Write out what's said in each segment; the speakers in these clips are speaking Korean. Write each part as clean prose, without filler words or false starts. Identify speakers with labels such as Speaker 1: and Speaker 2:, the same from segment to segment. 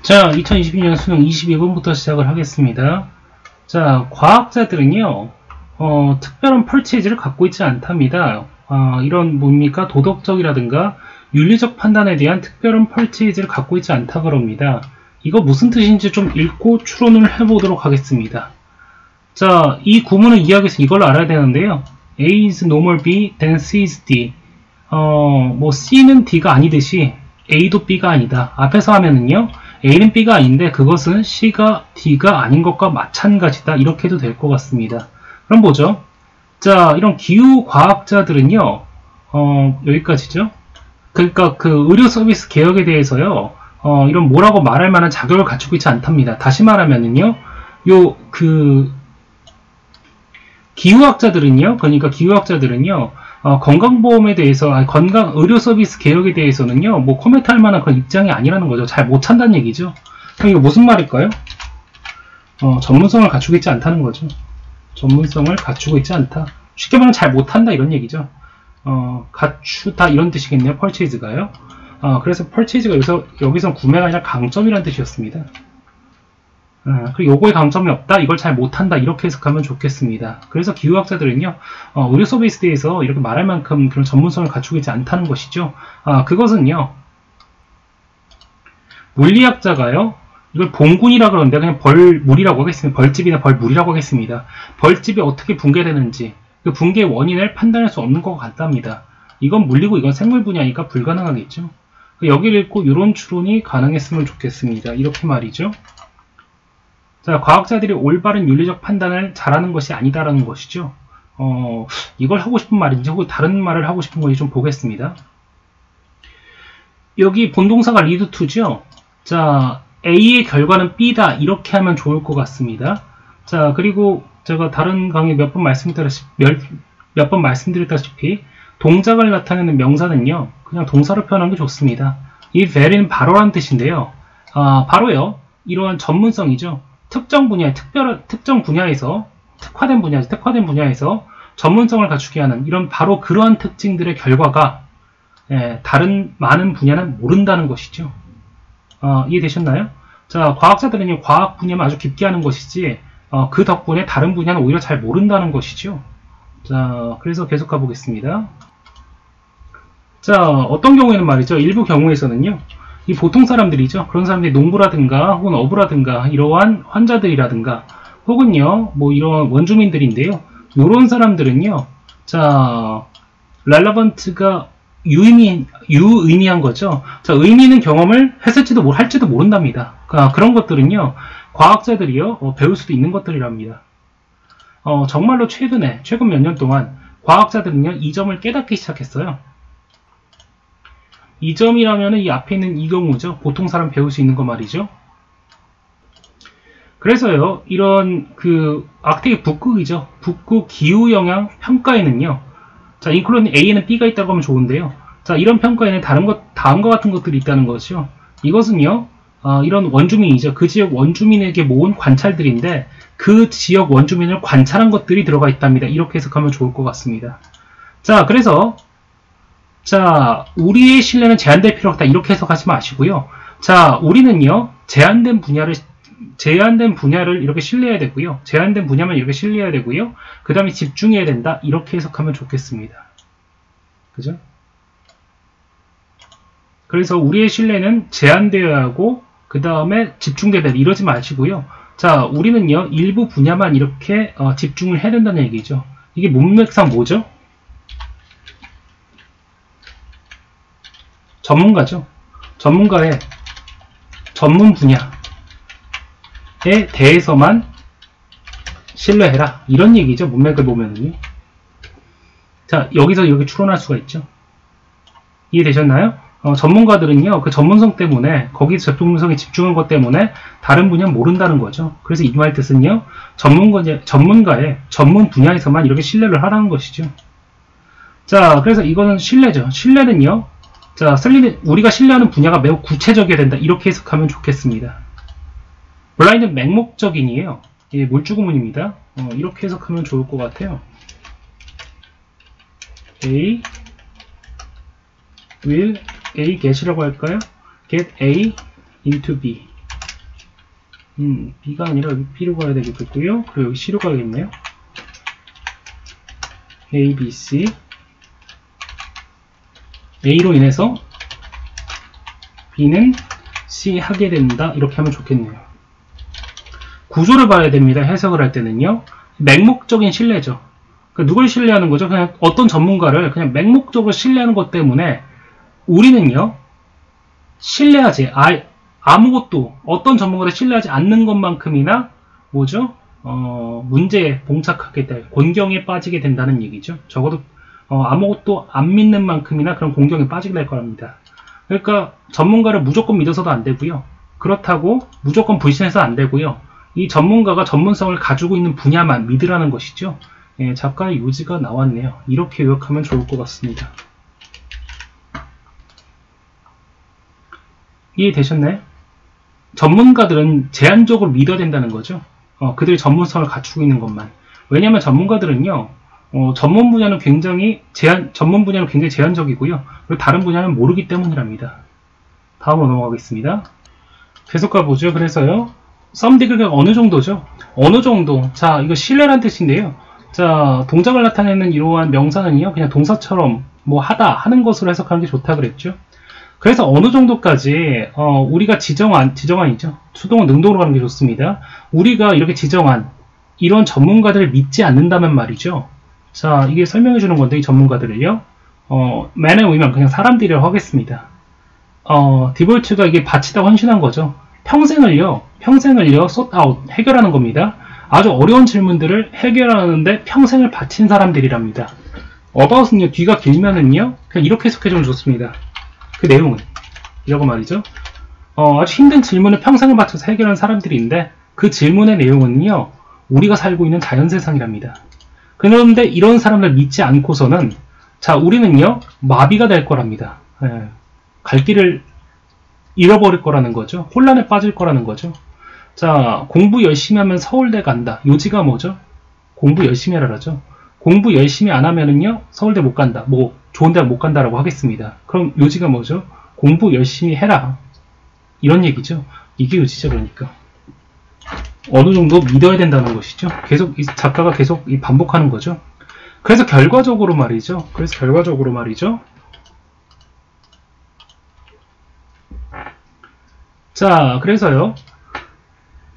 Speaker 1: 자, 2022년 수능 22분부터 시작을 하겠습니다. 자, 과학자들은요, 특별한 펄치에이지를 갖고 있지 않답니다. 이런 뭡니까? 도덕적이라든가 윤리적 판단에 대한 특별한 펄치에이지를 갖고 있지 않다 그럽니다. 이거 무슨 뜻인지 좀 읽고 추론을 해보도록 하겠습니다. 자, 이 구문을 이해하기 위해서 이걸 알아야 되는데요. A is normal B, then C is D. 뭐 C는 D가 아니듯이 A도 B가 아니다. 앞에서 하면은요, A는 B가 아닌데 그것은 C가 D가 아닌 것과 마찬가지다. 이렇게 해도 될 것 같습니다. 그럼 보죠. 자, 이런 기후과학자들은요, 여기까지죠. 그러니까 그 의료 서비스 개혁에 대해서요, 이런 뭐라고 말할 만한 자격을 갖추고 있지 않답니다. 다시 말하면은요, 기후학자들은요, 건강보험에 대해서, 의료 서비스 개혁에 대해서는요, 뭐 코멘트할 만한 그런 입장이 아니라는 거죠. 잘 못한다는 얘기죠. 그럼 이거 무슨 말일까요? 전문성을 갖추고 있지 않다는 거죠. 전문성을 갖추고 있지 않다. 쉽게 말하면 잘 못한다 이런 얘기죠. 갖추다 이런 뜻이겠네요. 펄체이즈가요. 그래서 펄체이즈가 여기서 구매가 아니라 강점이라는 뜻이었습니다. 그리고 요거에 강점이 없다, 이걸 잘 못한다, 이렇게 해석하면 좋겠습니다. 그래서 기후학자들은요, 의료 서비스에 대해서 이렇게 말할 만큼 그런 전문성을 갖추고 있지 않다는 것이죠. 그것은요, 물리학자가요, 이걸 봉군이라 그러는데 그냥 벌물이라고 하겠습니다. 벌집이나 벌물이라고 하겠습니다. 벌집이 어떻게 붕괴되는지, 그 붕괴의 원인을 판단할 수 없는 것 같답니다. 이건 물리고 이건 생물 분야니까 불가능하겠죠. 여기를 읽고 이런 추론이 가능했으면 좋겠습니다. 이렇게 말이죠. 자, 과학자들이 올바른 윤리적 판단을 잘하는 것이 아니다라는 것이죠. 이걸 하고 싶은 말인지 혹은 다른 말을 하고 싶은 건지 좀 보겠습니다. 여기 본동사가 lead to죠. 자, A의 결과는 B다 이렇게 하면 좋을 것 같습니다. 자, 그리고 제가 다른 강의 몇 번 말씀드렸다시피 동작을 나타내는 명사는요, 그냥 동사로 표현하는 게 좋습니다. 이 very는 바로라는 뜻인데요. 바로요, 이러한 전문성이죠. 특정 분야에서 특화된 분야에서 전문성을 갖추게 하는 이런 바로 그러한 특징들의 결과가 다른 많은 분야는 모른다는 것이죠. 이해되셨나요? 자, 과학자들은요, 과학 분야만 아주 깊게 하는 것이지 그 덕분에 다른 분야는 오히려 잘 모른다는 것이죠. 자, 그래서 계속 가보겠습니다. 자, 어떤 경우에는 말이죠, 일부 경우에서는요, 이 보통 사람들이죠. 그런 사람들이 농부라든가 혹은 어부라든가 이러한 환자들이라든가 혹은요, 뭐 이런 원주민들인데요. 이런 사람들은요, 자, relevant가 유의미한 거죠. 자, 의미 있는 경험을 했을지도 할지도 모른답니다. 그런 것들은요, 과학자들이요, 배울 수도 있는 것들이랍니다. 정말로 최근 몇 년 동안 과학자들은요, 이 점을 깨닫기 시작했어요. 이 점이라면 이 앞에 있는 이 경우죠. 보통 사람 배울 수 있는 거 말이죠. 그래서요, 이런 악택의 북극이죠. 북극 기후영향 평가에는요, 자, 인클루딩 A에는 B가 있다고 하면 좋은데요. 자, 이런 평가에는 다음과 같은 것들이 있다는 거죠. 이것은요, 이런 원주민이죠. 그 지역 원주민에게 모은 관찰들인데 그 지역 원주민을 관찰한 것들이 들어가 있답니다. 이렇게 해석하면 좋을 것 같습니다. 자, 그래서 자, 우리의 신뢰는 제한될 필요가 없다. 이렇게 해석하지 마시고요. 자, 우리는요, 제한된 분야를 이렇게 신뢰해야 되고요. 제한된 분야만 이렇게 신뢰해야 되고요. 그 다음에 집중해야 된다. 이렇게 해석하면 좋겠습니다. 그죠? 그래서 우리의 신뢰는 제한되어야 하고, 그 다음에 집중돼야 된다. 이러지 마시고요. 자, 우리는요, 일부 분야만 이렇게 집중을 해야 된다는 얘기죠. 이게 문맥상 뭐죠? 전문가죠. 전문가의 전문 분야에 대해서만 신뢰해라. 이런 얘기죠. 문맥을 보면은요. 자, 여기서 여기 추론할 수가 있죠. 이해되셨나요? 전문가들은요, 그 전문성 때문에, 거기서 전문성에 집중한 것 때문에 다른 분야는 모른다는 거죠. 그래서 이 말 뜻은요, 전문가의 전문 분야에서만 이렇게 신뢰를 하라는 것이죠. 자, 그래서 이거는 신뢰죠. 신뢰는요, 자, 우리가 신뢰하는 분야가 매우 구체적이어야 된다. 이렇게 해석하면 좋겠습니다. 블라인드는 맹목적인이에요. 예, 물주구문입니다. 이렇게 해석하면 좋을 것 같아요. A get이라고 할까요? Get A into B. B가 아니라 여기 B로 가야 되겠고요. 그리고 여기 C로 가야겠네요. A, B, C. A로 인해서 B는 C 하게 된다. 이렇게 하면 좋겠네요. 구조를 봐야 됩니다. 해석을 할 때는요. 맹목적인 신뢰죠. 그러니까 누굴 신뢰하는 거죠? 그냥 어떤 전문가를 그냥 맹목적으로 신뢰하는 것 때문에 우리는요. 신뢰하지 아무것도 어떤 전문가를 신뢰하지 않는 것만큼이나 뭐죠? 문제에 봉착하게 될 곤경에 빠지게 된다는 얘기죠. 적어도 아무것도 안 믿는 만큼이나 그런 곤경에 빠지게 될 거랍니다. 그러니까 전문가를 무조건 믿어서도 안 되고요. 그렇다고 무조건 불신해서 안 되고요. 이 전문가가 전문성을 가지고 있는 분야만 믿으라는 것이죠. 예, 작가의 요지가 나왔네요. 이렇게 요약하면 좋을 것 같습니다. 이해되셨나요? 전문가들은 제한적으로 믿어야 된다는 거죠. 그들이 전문성을 갖추고 있는 것만. 왜냐하면 전문가들은요, 전문 분야는 굉장히 제한적이고요. 그리고 다른 분야는 모르기 때문이랍니다. 다음으로 넘어가겠습니다. 계속 가보죠. 그래서요, 썸디그가 어느 정도죠? 어느 정도. 자, 이거 신뢰란 뜻인데요. 자, 동작을 나타내는 이러한 명사는요, 그냥 동사처럼 뭐 하다, 하는 것으로 해석하는 게 좋다 그랬죠. 그래서 어느 정도까지 우리가 지정한이죠. 수동은 능동으로 가는 게 좋습니다. 우리가 이렇게 지정한 이런 전문가들을 믿지 않는다면 말이죠. 자, 이게 설명해 주는 건데 이 전문가들을요. man and women 그냥 사람들이라고 하겠습니다. 디볼트가 이게 바치다 헌신한 거죠. 평생을요 sort out 해결하는 겁니다. 아주 어려운 질문들을 해결하는데 평생을 바친 사람들이랍니다. about은요 뒤가 길면은요 그냥 이렇게 해석해주면 좋습니다. 그 내용은 이라고 말이죠. 아주 힘든 질문을 평생을 바쳐서 해결한 사람들인데 그 질문의 내용은요 우리가 살고 있는 자연세상이랍니다. 그런데 이런 사람들 믿지 않고서는 자 우리는요 마비가 될 거랍니다. 예, 갈 길을 잃어버릴 거라는 거죠. 혼란에 빠질 거라는 거죠. 자 공부 열심히 하면 서울대 간다. 요지가 뭐죠? 공부 열심히 하라죠. 공부 열심히 안 하면은요 서울대 못 간다. 뭐 좋은 대학 못 간다라고 하겠습니다. 그럼 요지가 뭐죠? 공부 열심히 해라. 이런 얘기죠. 이게 요지죠. 그러니까 어느 정도 믿어야 된다는 것이죠. 계속 이 작가가 계속 반복하는 거죠. 그래서 결과적으로 말이죠. 자, 그래서요.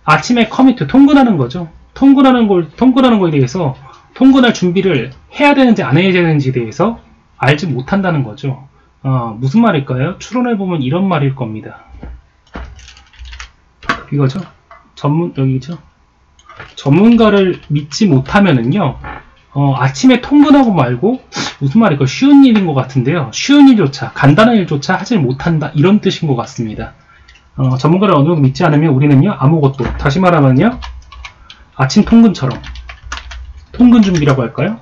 Speaker 1: 아침에 커미트 통근하는 거죠. 통근하는 거에 대해서 통근할 준비를 해야 되는지 안 해야 되는지에 대해서 알지 못한다는 거죠. 무슨 말일까요? 추론해보면 이런 말일 겁니다. 이거죠. 여기죠. 전문가를 믿지 못하면은요, 아침에 통근하고 말고, 무슨 말일까요? 쉬운 일인 것 같은데요. 쉬운 일조차, 간단한 일조차 하지 못한다. 이런 뜻인 것 같습니다. 전문가를 어느 정도 믿지 않으면 우리는요, 아무것도, 다시 말하면요, 아침 통근처럼, 통근 준비라고 할까요?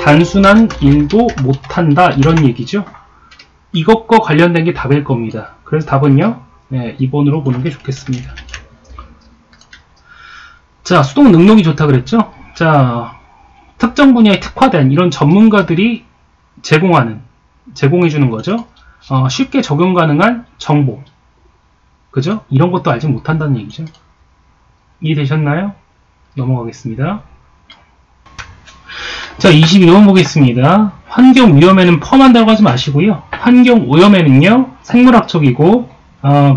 Speaker 1: 단순한 일도 못한다. 이런 얘기죠. 이것과 관련된 게 답일 겁니다. 그래서 답은요, 네, 2번으로 보는 게 좋겠습니다. 자, 수동 능력이 좋다 그랬죠? 자, 특정 분야에 특화된 이런 전문가들이 제공해주는 거죠. 쉽게 적용 가능한 정보. 그죠? 이런 것도 알지 못한다는 얘기죠. 이해되셨나요? 넘어가겠습니다. 자, 22번 보겠습니다. 환경 위험에는 펌한다고 하지 마시고요. 환경 오염에는요, 생물학적이고,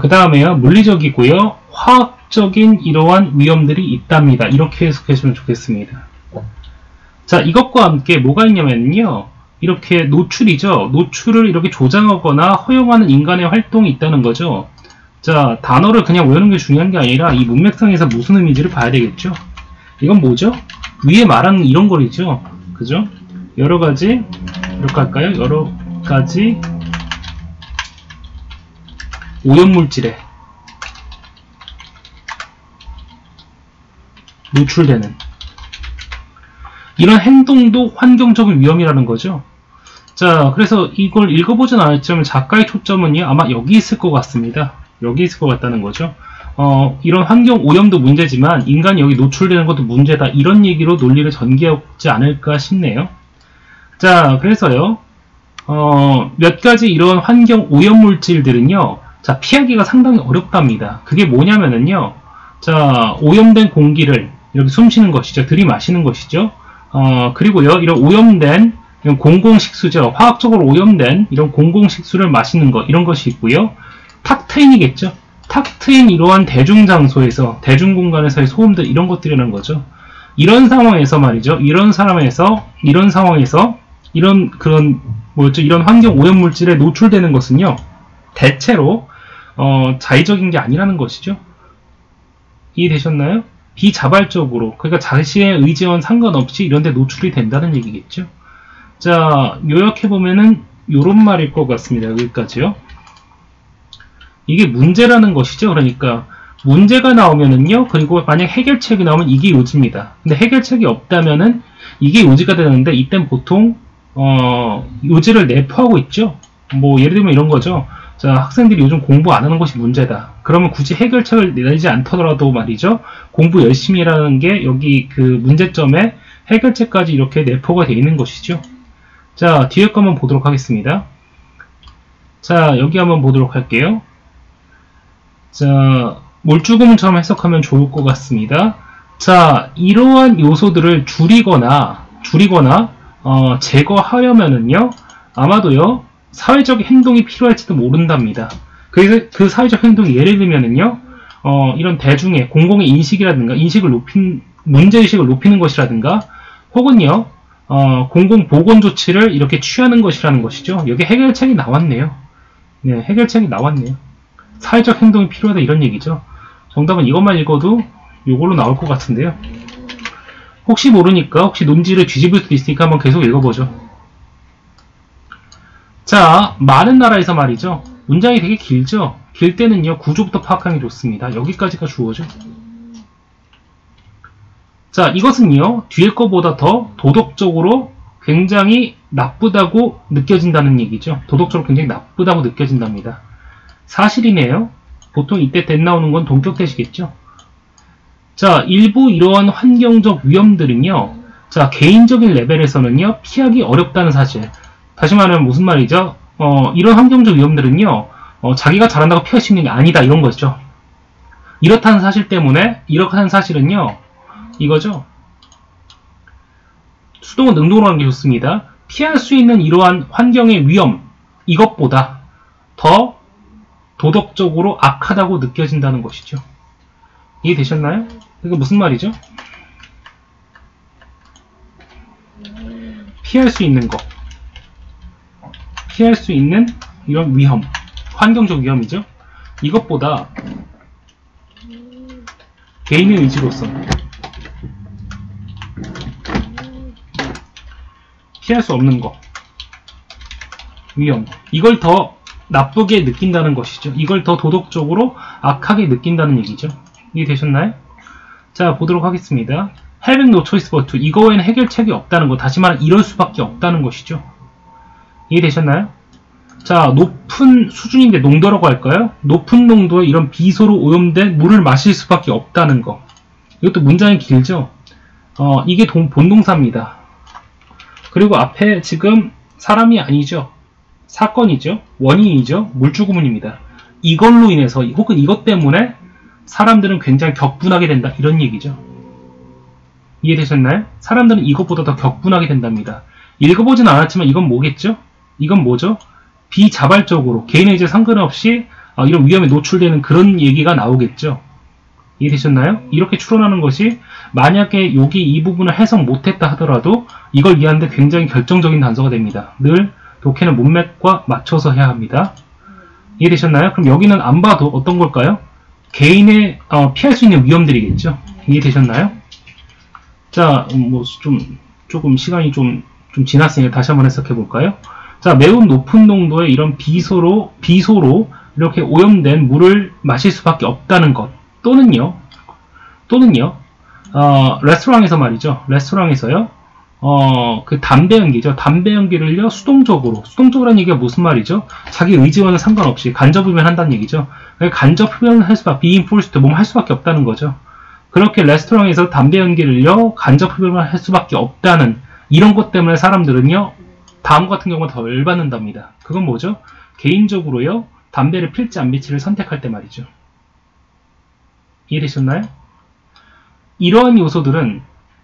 Speaker 1: 그 다음에요, 물리적이고요, 화학적인 이러한 위험들이 있답니다. 이렇게 해석해주면 좋겠습니다. 자, 이것과 함께 뭐가 있냐면요, 이렇게 노출이죠. 노출을 이렇게 조장하거나 허용하는 인간의 활동이 있다는 거죠. 자, 단어를 그냥 외우는 게 중요한 게 아니라 이 문맥상에서 무슨 의미인지를 봐야 되겠죠. 이건 뭐죠? 위에 말하는 이런 거리죠. 그죠? 여러 가지, 이렇게 할까요? 여러 가지 오염물질에 노출되는 이런 행동도 환경적인 위험이라는 거죠. 자, 그래서 이걸 읽어보진 않았지만 작가의 초점은요, 아마 여기 있을 것 같습니다. 여기 있을 것 같다는 거죠. 이런 환경 오염도 문제지만 인간이 여기 노출되는 것도 문제다. 이런 얘기로 논리를 전개하지 않을까 싶네요. 자, 그래서요, 몇 가지 이런 환경 오염 물질들은요, 자, 피하기가 상당히 어렵답니다. 그게 뭐냐면은요, 자, 오염된 공기를 이렇게 숨쉬는 것이죠. 들이마시는 것이죠. 그리고요, 이런 오염된 이런 공공식수죠. 화학적으로 오염된 이런 공공식수를 마시는 것, 이런 것이 있고요. 탁 트인이겠죠. 탁 트인 이러한 대중장소에서, 대중공간에서의 소음들, 이런 것들이라는 거죠. 이런 상황에서 말이죠. 이런 상황에서, 이런 이런 환경 오염 물질에 노출되는 것은요, 대체로, 자의적인 게 아니라는 것이죠. 이해되셨나요? 비자발적으로, 그러니까 자신의 의지와는 상관없이 이런 데 노출이 된다는 얘기겠죠. 자, 요약해보면은 요런 말일 것 같습니다. 여기까지요. 이게 문제라는 것이죠. 그러니까 문제가 나오면은요, 그리고 만약 해결책이 나오면 이게 요지입니다. 근데 해결책이 없다면은 이게 요지가 되는데, 이땐 보통 요지를 내포하고 있죠. 뭐 예를 들면 이런 거죠. 자, 학생들이 요즘 공부 안 하는 것이 문제다. 그러면 굳이 해결책을 내지 않더라도 말이죠, 공부 열심히 하라는 게 여기 그 문제점에 해결책까지 이렇게 내포가 되어 있는 것이죠. 자, 뒤에 거 한번 보도록 하겠습니다. 자, 여기 한번 보도록 할게요. 자, 물주구문처럼 해석하면 좋을 것 같습니다. 자, 이러한 요소들을 줄이거나 제거하려면은요, 아마도요, 사회적 행동이 필요할지도 모른답니다. 그래서 그 사회적 행동이 예를 들면은요, 이런 대중의 공공의 인식이라든가, 문제의식을 높이는 것이라든가, 혹은요, 공공보건 조치를 이렇게 취하는 것이라는 것이죠. 여기 해결책이 나왔네요. 네, 해결책이 나왔네요. 사회적 행동이 필요하다, 이런 얘기죠. 정답은 이것만 읽어도 이걸로 나올 것 같은데요. 혹시 모르니까, 혹시 논지를 뒤집을 수도 있으니까 한번 계속 읽어보죠. 자, 많은 나라에서 말이죠. 문장이 되게 길죠? 길 때는요, 구조부터 파악하는 게 좋습니다. 여기까지가 주어죠. 자, 이것은요, 뒤에 거보다 더 도덕적으로 굉장히 나쁘다고 느껴진다는 얘기죠. 도덕적으로 굉장히 나쁘다고 느껴진답니다. 사실이네요. 보통 이때 대 나오는 건 동격대시겠죠. 자, 일부 이러한 환경적 위험들은요, 자, 개인적인 레벨에서는요, 피하기 어렵다는 사실. 다시 말하면 무슨 말이죠? 이런 환경적 위험들은요, 자기가 잘한다고 피할 수 있는 게 아니다, 이런 거죠. 이렇다는 사실 때문에, 이렇다는 사실은요, 이거죠. 수동은 능동으로 하는 게 좋습니다. 피할 수 있는 이러한 환경의 위험, 이것보다 더 도덕적으로 악하다고 느껴진다는 것이죠. 이해되셨나요? 이거 무슨 말이죠? 피할 수 있는 것. 피할 수 있는 이런 위험, 환경적 위험이죠. 이것보다 개인의 의지로서 피할 수 없는 것, 위험, 이걸 더 나쁘게 느낀다는 것이죠. 이걸 더 도덕적으로 악하게 느낀다는 얘기죠. 이해되셨나요? 자, 보도록 하겠습니다. Having no choice but to, 이거 외에는 해결책이 없다는 것, 다시 말하면 이럴 수밖에 없다는 것이죠. 이해되셨나요? 자, 높은 수준인데 농도라고 할까요? 높은 농도의 이런 비소로 오염된 물을 마실 수밖에 없다는 거. 이것도 문장이 길죠? 이게 본동사입니다. 그리고 앞에 지금 사람이 아니죠. 사건이죠. 원인이죠. 물주구문입니다. 이걸로 인해서 혹은 이것 때문에 사람들은 굉장히 격분하게 된다. 이런 얘기죠. 이해되셨나요? 사람들은 이것보다 더 격분하게 된답니다. 읽어보진 않았지만 이건 뭐겠죠? 이건 뭐죠? 비자발적으로 개인의 의지에 상관없이 이런 위험에 노출되는 그런 얘기가 나오겠죠. 이해되셨나요? 이렇게 추론하는 것이 만약에 여기 이 부분을 해석 못했다 하더라도 이걸 이해하는데 굉장히 결정적인 단서가 됩니다. 늘 독해는 문맥과 맞춰서 해야 합니다. 이해되셨나요? 그럼 여기는 안 봐도 어떤 걸까요? 개인의 피할 수 있는 위험들이겠죠. 이해되셨나요? 자, 뭐 조금 시간이 좀 지났으니까 다시 한번 해석해 볼까요? 자, 매우 높은 농도의 이런 비소로 이렇게 오염된 물을 마실 수밖에 없다는 것. 또는요, 레스토랑에서 말이죠. 레스토랑에서요, 그 담배 연기죠. 담배 연기를요, 수동적으로라는 얘기가 무슨 말이죠? 자기 의지와는 상관없이 간접 흡연한다는 얘기죠. 간접 흡연을 할 수밖에, being forced to, 할 수밖에 없다는 거죠. 그렇게 레스토랑에서 담배 연기를요, 간접 흡연을 할 수밖에 없다는 이런 것 때문에 사람들은요, 다음 같은 경우는 덜 받는답니다. 그건 뭐죠? 개인적으로요, 담배를 필지 안 필지를 선택할 때 말이죠. 이해되셨나요? 이러한 요소들은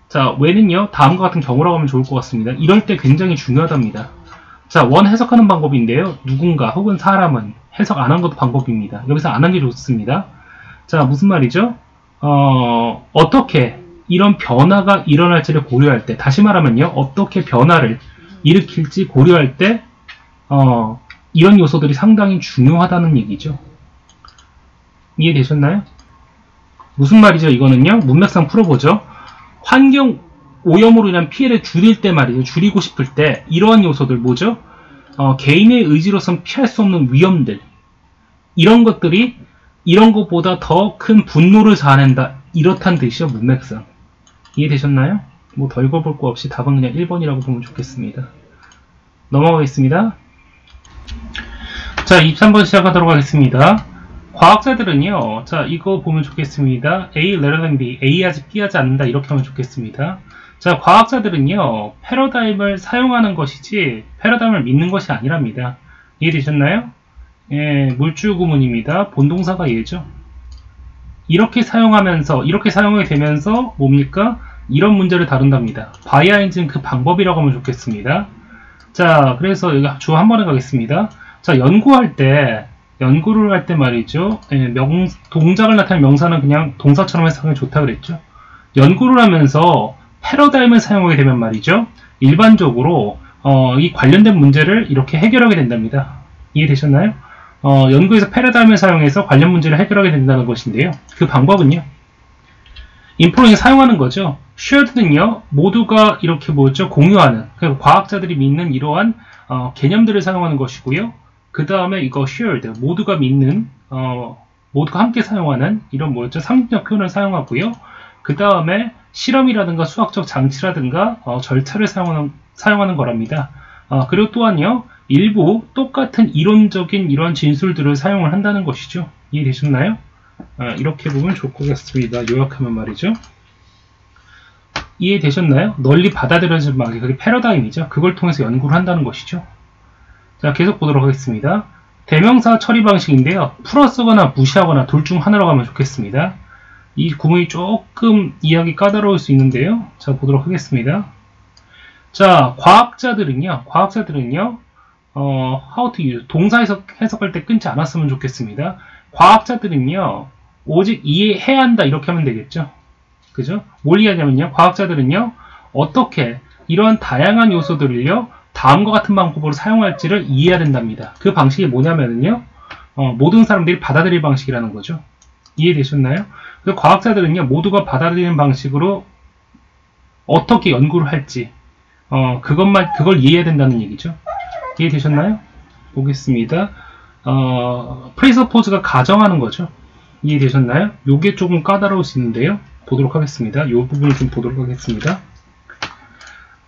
Speaker 1: 자, 왜는요, 다음과 같은 경우라고 하면 좋을 것 같습니다. 이럴 때 굉장히 중요하답니다. 자, 원 해석하는 방법인데요. 누군가 혹은 사람은 해석 안 한 것도 방법입니다. 여기서 안 한 게 좋습니다. 자, 무슨 말이죠? 어떻게 이런 변화가 일어날지를 고려할 때, 다시 말하면요, 어떻게 변화를 일으킬지 고려할 때, 이런 요소들이 상당히 중요하다는 얘기죠. 이해되셨나요? 무슨 말이죠? 이거는요, 문맥상 풀어보죠. 환경 오염으로 인한 피해를 줄일 때 말이죠. 줄이고 싶을 때 이러한 요소들 뭐죠? 개인의 의지로선 피할 수 없는 위험들, 이런 것들이 이런 것보다 더 큰 분노를 자아낸다, 이렇단 뜻이죠. 문맥상. 이해되셨나요? 뭐 더 읽어볼 거 없이 답은 그냥 1번이라고 보면 좋겠습니다. 넘어가겠습니다. 자, 23번 시작하도록 하겠습니다. 과학자들은요, 자, 이거 보면 좋겠습니다. A rather than B, A 하지 B 하지 않는다, 이렇게 하면 좋겠습니다. 자, 과학자들은요, 패러다임을 사용하는 것이지 패러다임을 믿는 것이 아니랍니다. 이해되셨나요? 예, 물주 구문입니다. 본동사가 얘죠. 이렇게 사용하게 되면서 뭡니까? 이런 문제를 다룬답니다. 바이아인즈는 그 방법이라고 하면 좋겠습니다. 자, 그래서 여기 주 한 번에 가겠습니다. 자, 연구를 할 때 말이죠. 예, 동작을 나타내는 명사는 그냥 동사처럼 해석하면 좋다 그랬죠. 연구를 하면서 패러다임을 사용하게 되면 말이죠. 일반적으로 이 관련된 문제를 이렇게 해결하게 된답니다. 이해되셨나요? 연구에서 패러다임을 사용해서 관련 문제를 해결하게 된다는 것인데요. 그 방법은요, 인프로잉 사용하는 거죠. shared는요, 모두가 이렇게 뭐죠? 공유하는, 과학자들이 믿는 이러한 개념들을 사용하는 것이고요. 그 다음에 이거 shared, 모두가 믿는, 모두가 함께 사용하는 이런 뭐였죠? 상징적 표현을 사용하고요. 그 다음에 실험이라든가 수학적 장치라든가 절차를 사용하는 거랍니다. 그리고 또한요, 일부 똑같은 이론적인 이런 진술들을 사용을 한다는 것이죠. 이해되셨나요? 이렇게 보면 좋을 것 같습니다. 요약하면 말이죠. 이해되셨나요? 널리 받아들여진 방식, 그게 패러다임이죠. 그걸 통해서 연구를 한다는 것이죠. 자, 계속 보도록 하겠습니다. 대명사 처리 방식인데요. 풀어 쓰거나 무시하거나 둘 중 하나로 가면 좋겠습니다. 이 구문이 조금 이해하기 까다로울 수 있는데요. 자, 보도록 하겠습니다. 자, 과학자들은요, how to use, 동사 해석할 때 끊지 않았으면 좋겠습니다. 과학자들은요, 오직 이해해야 한다, 이렇게 하면 되겠죠. 그죠? 뭘 이해하냐면요, 과학자들은요, 어떻게 이런 다양한 요소들을요, 다음과 같은 방법으로 사용할지를 이해해야 된답니다. 그 방식이 뭐냐면요, 모든 사람들이 받아들일 방식이라는 거죠. 이해되셨나요? 그 과학자들은요, 모두가 받아들이는 방식으로 어떻게 연구를 할지, 그걸 이해해야 된다는 얘기죠. 이해되셨나요? 보겠습니다. 프레서포즈가 가정하는 거죠. 이해되셨나요? 요게 조금 까다로울 수 있는데요. 보도록 하겠습니다. 요 부분을 좀 보도록 하겠습니다.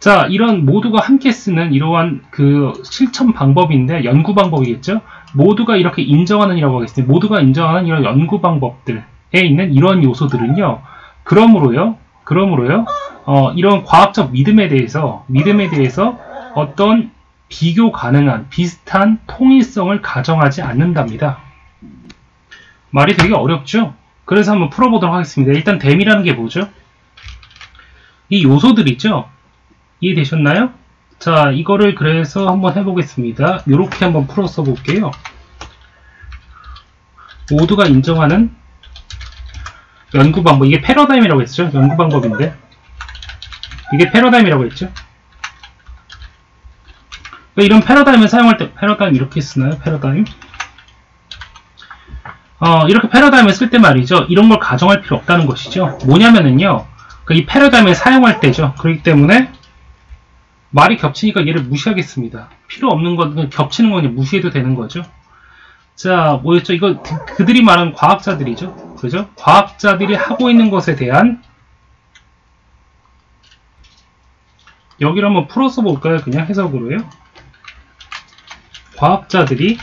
Speaker 1: 자, 이런 모두가 함께 쓰는 이러한 그 실천 방법인데, 연구 방법이겠죠? 모두가 이렇게 인정하는 이라고 하겠습니다. 모두가 인정하는 이런 연구 방법들에 있는 이런 요소들은요, 그러므로요, 이런 과학적 믿음에 대해서 어떤 비교 가능한 비슷한 통일성을 가정하지 않는답니다. 말이 되게 어렵죠? 그래서 한번 풀어보도록 하겠습니다. 일단 댐이라는 게 뭐죠? 이 요소들이죠? 이해되셨나요? 자, 이거를 그래서 한번 해보겠습니다. 이렇게 한번 풀어 써볼게요. 모두가 인정하는 연구 방법, 이게 패러다임이라고 했죠? 연구 방법인데 이게 패러다임이라고 했죠? 이런 패러다임을 사용할 때, 패러다임 이렇게 쓰나요? 패러다임? 이렇게 패러다임을 쓸 때 말이죠. 이런 걸 가정할 필요 없다는 것이죠. 뭐냐면은요, 이 패러다임을 사용할 때죠. 그렇기 때문에 말이 겹치니까 얘를 무시하겠습니다. 필요 없는 건, 겹치는 건 그냥 무시해도 되는 거죠. 자, 뭐였죠? 이거 그들이 말하는 과학자들이죠. 그죠? 과학자들이 하고 있는 것에 대한, 여기를 한번 풀어서 볼까요? 그냥 해석으로요. 과학자들이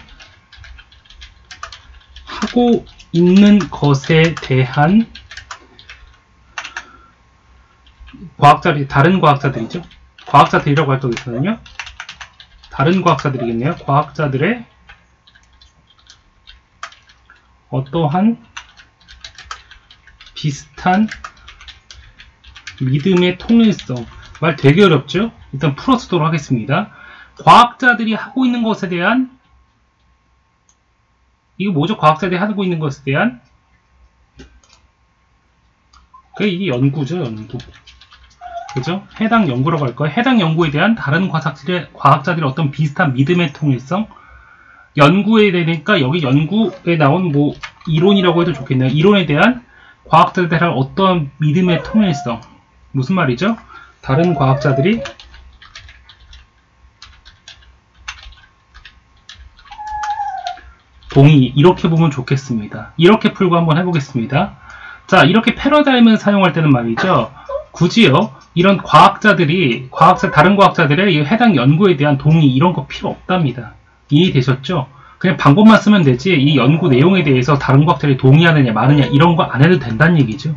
Speaker 1: 하고 있는 것에 대한, 다른 과학자들이죠. 과학자들이라고 할 거 있거든요. 다른 과학자들이겠네요. 과학자들의 어떠한 비슷한 믿음의 통일성. 말 되게 어렵죠? 일단 풀어쓰도록 하겠습니다. 과학자들이 하고 있는 것에 대한, 이거 뭐죠? 과학자들이 하고 있는 것에 대한, 이게 연구죠, 연구. 그죠? 해당 연구라고 할 거예요. 해당 연구에 대한 다른 과학자들의 어떤 비슷한 믿음의 통일성. 연구에 대니까 여기 연구에 나온 뭐 이론이라고 해도 좋겠네요. 이론에 대한 과학자들에 대한 어떤 믿음의 통일성. 무슨 말이죠? 다른 과학자들이 동의, 이렇게 보면 좋겠습니다. 이렇게 풀고 한번 해보겠습니다. 자, 이렇게 패러다임을 사용할 때는 말이죠. 굳이요, 이런 다른 과학자들의 이 해당 연구에 대한 동의, 이런 거 필요 없답니다. 이해되셨죠? 그냥 방법만 쓰면 되지, 이 연구 내용에 대해서 다른 과학자들이 동의하느냐, 마느냐, 이런 거 안 해도 된다는 얘기죠.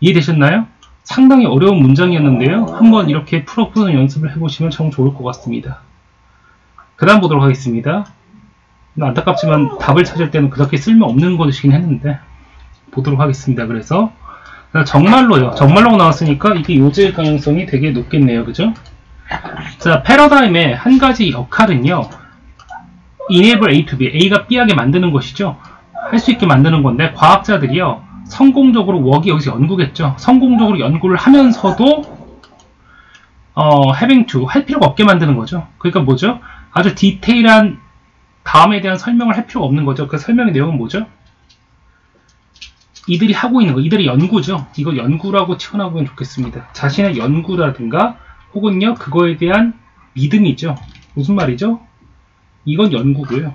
Speaker 1: 이해되셨나요? 상당히 어려운 문장이었는데요. 한번 이렇게 풀어보는 연습을 해보시면 참 좋을 것 같습니다. 그 다음 보도록 하겠습니다. 안타깝지만 답을 찾을 때는 그렇게 쓸모없는 것이긴 했는데 보도록 하겠습니다. 그래서 정말로요. 정말로가 나왔으니까 이게 요지일 가능성이 되게 높겠네요. 그죠? 자, 패러다임의 한 가지 역할은요, enable A to B, A가 B하게 만드는 것이죠. 할 수 있게 만드는 건데, 과학자들이요, 성공적으로, 여기서 연구겠죠. 성공적으로 연구를 하면서도 having to, 할 필요가 없게 만드는 거죠. 그러니까 뭐죠? 아주 디테일한 다음에 대한 설명을 할 필요가 없는 거죠. 그 설명의 내용은 뭐죠? 이들이 하고 있는 거, 이들의 연구죠. 이거 연구라고 치환하면 좋겠습니다. 자신의 연구라든가 혹은요, 그거에 대한 믿음이죠. 무슨 말이죠? 이건 연구고요.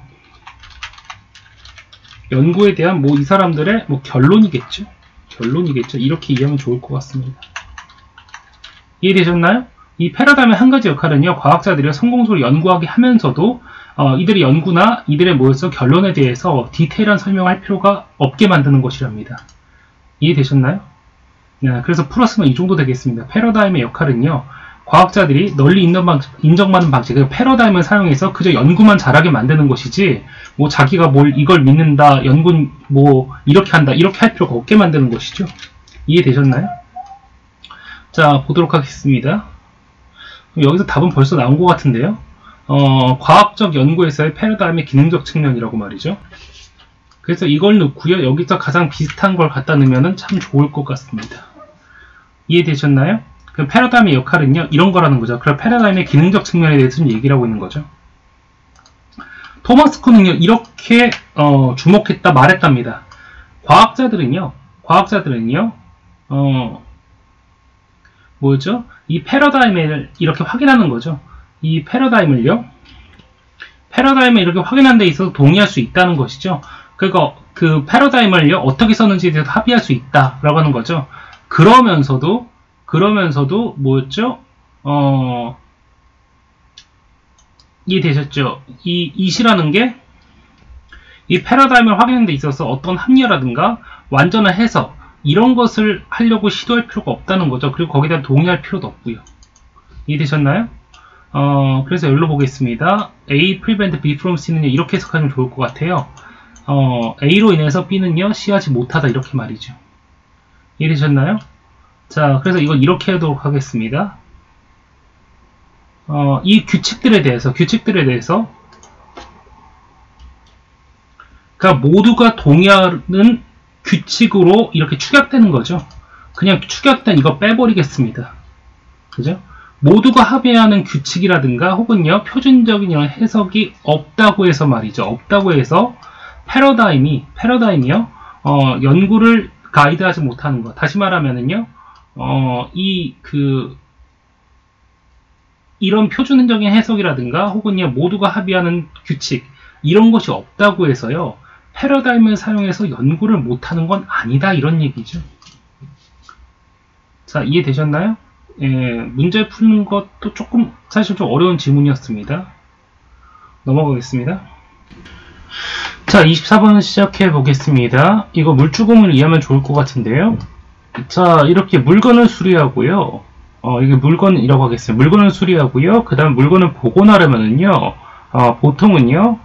Speaker 1: 연구에 대한 이 사람들의 결론이겠죠. 결론이겠죠. 이렇게 이해하면 좋을 것 같습니다. 이해되셨나요? 이 패러다임의 한 가지 역할은요, 과학자들이 성공적으로 연구하게 하면서도 이들의 연구나 이들의 결론에 대해서 디테일한 설명할 필요가 없게 만드는 것이랍니다. 이해되셨나요? 네, 그래서 풀었으면 이 정도 되겠습니다. 패러다임의 역할은요, 과학자들이 널리 인정받는 방식, 패러다임을 사용해서 그저 연구만 잘하게 만드는 것이지, 자기가 이걸 믿는다, 연구는 이렇게 한다, 이렇게 할 필요가 없게 만드는 것이죠. 이해되셨나요? 자, 보도록 하겠습니다. 여기서 답은 벌써 나온 것 같은데요. 과학적 연구에서의 패러다임의 기능적 측면이라고 말이죠. 그래서 이걸 넣고요, 여기서 가장 비슷한 걸 갖다 넣으면 참 좋을 것 같습니다. 이해되셨나요? 그 패러다임의 역할은요, 이런 거라는 거죠. 그럼 패러다임의 기능적 측면에 대해서 얘기를 하고 있는 거죠. 토마스 콘은요, 이렇게 주목했다, 말했답니다. 과학자들은요, 뭐죠? 이 패러다임을 이렇게 확인하는 거죠. 이 패러다임을 이렇게 확인하는 데 있어서 동의할 수 있다는 것이죠. 그러니까 그 패러다임을요, 어떻게 썼는지에 대해서 합의할 수 있다라고 하는 거죠. 그러면서도 뭐였죠? 이해되셨죠? 이 it이라는 게 이 패러다임을 확인하는 데 있어서 어떤 합리화라든가 완전한 해석, 이런 것을 하려고 시도할 필요가 없다는 거죠. 그리고 거기에 대한 동의할 필요도 없고요. 이해되셨나요? 그래서 여기로 보겠습니다. A prevent B from C는요, 이렇게 해석하면 좋을 것 같아요. A로 인해서 B는요, C하지 못하다, 이렇게 말이죠. 이해되셨나요? 자, 그래서 이건 이렇게 하도록 하겠습니다. 이 규칙들에 대해서 그러니까 모두가 동의하는 규칙으로 이렇게 축약되는 거죠. 그냥 축약된 이거 빼버리겠습니다. 그죠? 모두가 합의하는 규칙이라든가 혹은요, 표준적인 이런 해석이 없다고 해서 말이죠. 없다고 해서 패러다임이요, 연구를 가이드하지 못하는 것. 다시 말하면은요, 이런 표준적인 해석이라든가 혹은요, 모두가 합의하는 규칙, 이런 것이 없다고 해서요, 패러다임을 사용해서 연구를 못하는 건 아니다, 이런 얘기죠. 자, 이해되셨나요? 예, 문제 푸는 것도 사실 좀 어려운 지문이었습니다. 넘어가겠습니다. 자, 24번 시작해 보겠습니다. 이거 물주공을 이해하면 좋을 것 같은데요. 자, 이렇게 물건을 수리하고요. 이게 물건이라고 하겠습니다. 물건을 수리하고요. 그 다음 물건을 복원하려면은요, 보통은요,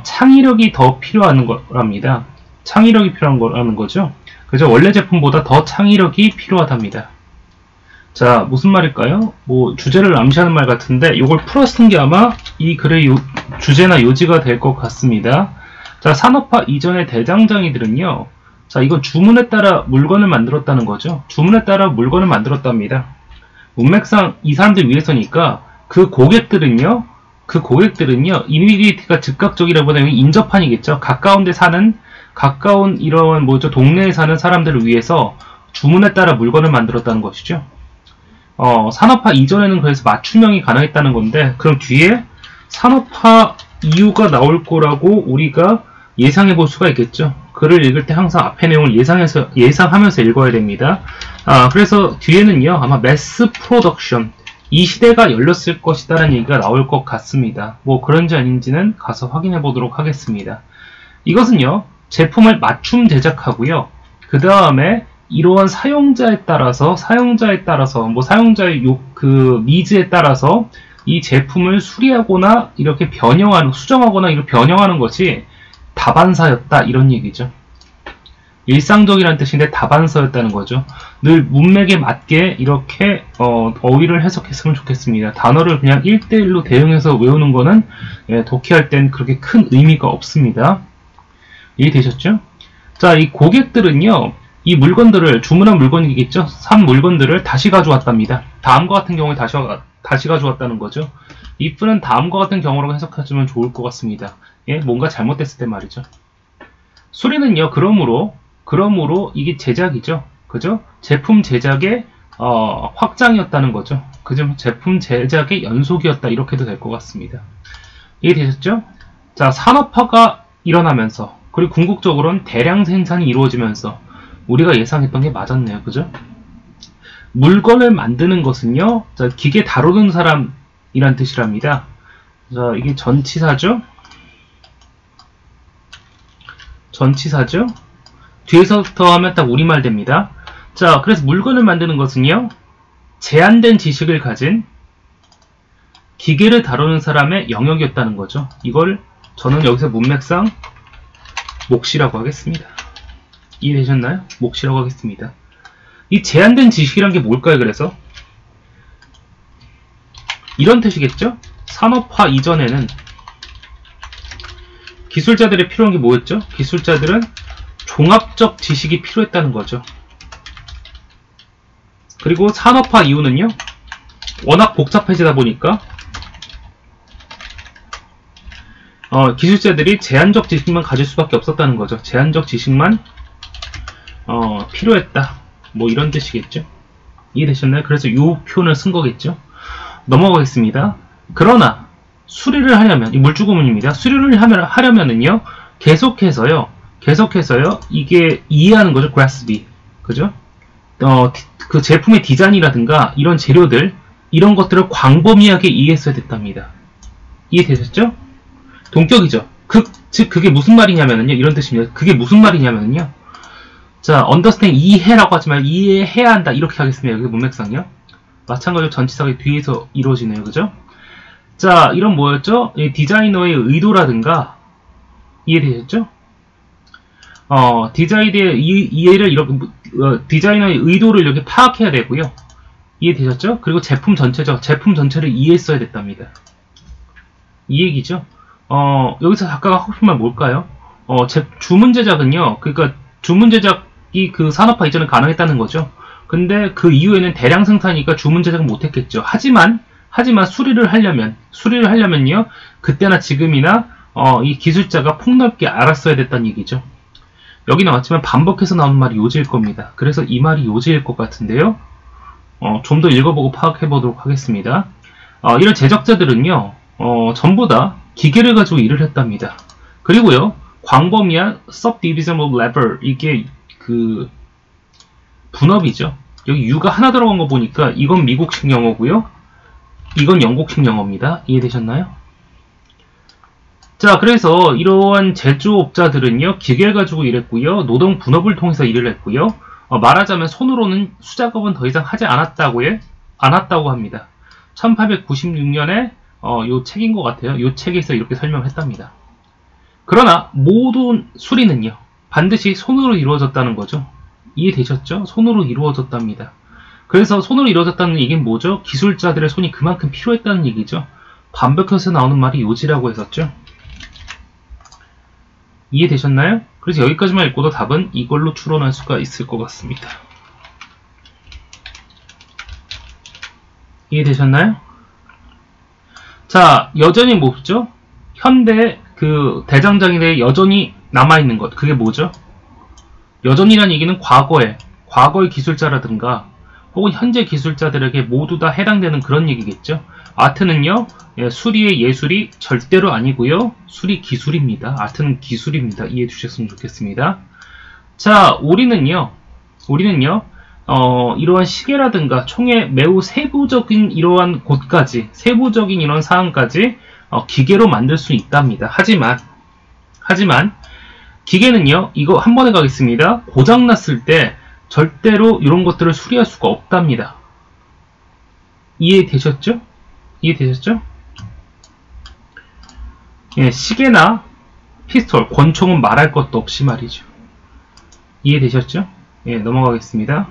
Speaker 1: 창의력이 더 필요한 거랍니다. 창의력이 필요한 거라는 거죠. 그죠? 원래 제품보다 더 창의력이 필요하답니다. 자, 무슨 말일까요? 뭐 주제를 암시하는 말 같은데 이걸 풀어 쓴 게 아마 이 글의 주제나 요지가 될 것 같습니다. 자, 산업화 이전의 대장장이들은요. 자, 이건 주문에 따라 물건을 만들었다는 거죠. 주문에 따라 물건을 만들었답니다. 문맥상 이 사람들 위해서니까 그 고객들은요, 이미디티가 즉각적이라보다는 인접한이겠죠. 가까운 이런 뭐죠, 동네에 사는 사람들을 위해서 주문에 따라 물건을 만들었다는 것이죠. 산업화 이전에는 그래서 맞춤형이 가능했다는 건데, 그럼 뒤에 산업화 이유가 나올 거라고 우리가 예상해 볼 수가 있겠죠. 글을 읽을 때 항상 앞에 내용을 예상하면서 읽어야 됩니다. 그래서 뒤에는요, 아마 매스 프로덕션, 이 시대가 열렸을 것이다라는 얘기가 나올 것 같습니다. 뭐 그런지 아닌지는 가서 확인해 보도록 하겠습니다. 이것은요, 제품을 맞춤 제작하고요. 그 다음에 이러한 사용자에 따라서 뭐 사용자의 니즈에 따라서 이 제품을 수리하거나 이렇게 수정하거나 이렇게 변형하는 것이 다반사였다, 이런 얘기죠. 일상적이라는 뜻인데 다반사였다는 거죠. 늘 문맥에 맞게 이렇게 어휘를 해석했으면 좋겠습니다. 단어를 그냥 1대1로 대응해서 외우는 거는 독해할 땐 그렇게 큰 의미가 없습니다. 이해되셨죠? 자, 이 고객들은요, 이 물건들을, 주문한 물건이겠죠? 산 물건들을 다시 가져왔답니다. 다음과 같은 경우에 다시 가져왔다는 거죠. if는 다음과 같은 경우라고 해석해주면 좋을 것 같습니다. 예, 뭔가 잘못됐을 때 말이죠. 수리는요, 그러므로 이게 제작이죠. 그죠? 제품 제작의 확장이었다는 거죠. 그죠? 제품 제작의 연속이었다, 이렇게 해도 될 것 같습니다. 이해되셨죠? 자, 산업화가 일어나면서, 그리고 궁극적으로는 대량 생산이 이루어지면서 우리가 예상했던 게 맞았네요. 그죠? 물건을 만드는 것은요, 자, 기계 다루는 사람이란 뜻이랍니다. 자, 이게 전치사죠? 뒤에서부터 하면 딱 우리말 됩니다. 자, 그래서 물건을 만드는 것은요, 제한된 지식을 가진 기계를 다루는 사람의 영역이었다는 거죠. 이걸 저는 여기서 문맥상 몫이라고 하겠습니다. 이해되셨나요? 몫이라고 하겠습니다. 이 제한된 지식이란 게 뭘까요? 그래서 이런 뜻이겠죠? 산업화 이전에는 기술자들이 필요한 게 뭐였죠? 기술자들은 종합적 지식이 필요했다는 거죠. 그리고 산업화 이후는요, 워낙 복잡해지다 보니까 기술자들이 제한적 지식만 가질 수밖에 없었다는 거죠. 제한적 지식만 필요했다, 뭐 이런 뜻이겠죠. 이해되셨나요? 그래서 이 표현을 쓴 거겠죠. 넘어가겠습니다. 그러나 수리를 하려면, 이 물주구문입니다. 수리를 하려면은요, 계속해서요, 이게 이해하는 거죠. grasp. 그죠? 그 제품의 디자인이라든가 이런 재료들, 이런 것들을 광범위하게 이해했어야 됐답니다. 이해되셨죠? 동격이죠. 즉 그게 무슨 말이냐면은요, 이런 뜻입니다. 그게 무슨 말이냐면은요, 자, understand, 이해라고 하지 말고 이해해야 한다, 이렇게 하겠습니다. 여기 문맥상이요. 마찬가지로 전치사가 뒤에서 이루어지네요. 그죠? 자, 이런 뭐였죠? 디자이너의 의도라든가, 이해되셨죠? 디자이너의 의도를 이렇게 파악해야 되고요. 이해되셨죠? 그리고 제품 전체를 이해했어야 됐답니다. 이 얘기죠. 여기서 작가가 하고 싶은 말 뭘까요? 주문 제작은요, 그러니까 주문 제작이 그 산업화 이전에 가능했다는 거죠. 근데 그 이후에는 대량 생산이니까 주문 제작은 못했겠죠. 하지만 수리를 하려면요, 그때나 지금이나 이 기술자가 폭넓게 알았어야 됐다는 얘기죠. 여기 나왔지만 반복해서 나오는 말이 요지일 겁니다. 그래서 이 말이 요지일 것 같은데요. 좀 더 읽어보고 파악해 보도록 하겠습니다. 이런 제작자들은요, 전부 다 기계를 가지고 일을 했답니다. 그리고요, 광범위한 subdivision of labor, 이게 그 분업이죠. 여기 U가 하나 들어간 거 보니까 이건 미국식 영어고요, 이건 영국식 영어입니다. 이해되셨나요? 자, 그래서 이러한 제조업자들은요, 기계를 가지고 일했고요, 노동 분업을 통해서 일을 했고요, 말하자면 손으로는 수작업은 더 이상 하지 않았다고 합니다. 1896년에 요 책인 것 같아요. 요 책에서 이렇게 설명했답니다. 그러나 모든 수리는요, 반드시 손으로 이루어졌다는 거죠. 이해되셨죠? 손으로 이루어졌답니다. 그래서 손으로 이루어졌다는 얘기는 뭐죠? 기술자들의 손이 그만큼 필요했다는 얘기죠. 반벽형에서 나오는 말이 요지라고 했었죠. 이해되셨나요? 그래서 여기까지만 읽고도 답은 이걸로 추론할 수가 있을 것 같습니다. 이해되셨나요? 자, 여전히 뭐죠? 현대 그 대장장이들에 여전히 남아있는 것, 그게 뭐죠? 여전히라는 얘기는 과거의 기술자라든가 혹은 현재 기술자들에게 모두 다 해당되는 그런 얘기겠죠. 아트는요, 수리의 예술이 절대로 아니고요, 수리 기술입니다. 아트는 기술입니다. 이해해 주셨으면 좋겠습니다. 자, 우리는요, 이러한 시계라든가 총의 매우 세부적인 이러한 곳까지, 세부적인 이런 사항까지 기계로 만들 수 있답니다. 하지만 기계는요, 이거 한 번에 가겠습니다. 고장났을 때 절대로 이런 것들을 수리할 수가 없답니다. 이해되셨죠? 예, 시계나 피스톨, 권총은 말할 것도 없이 말이죠. 이해되셨죠? 예, 넘어가겠습니다.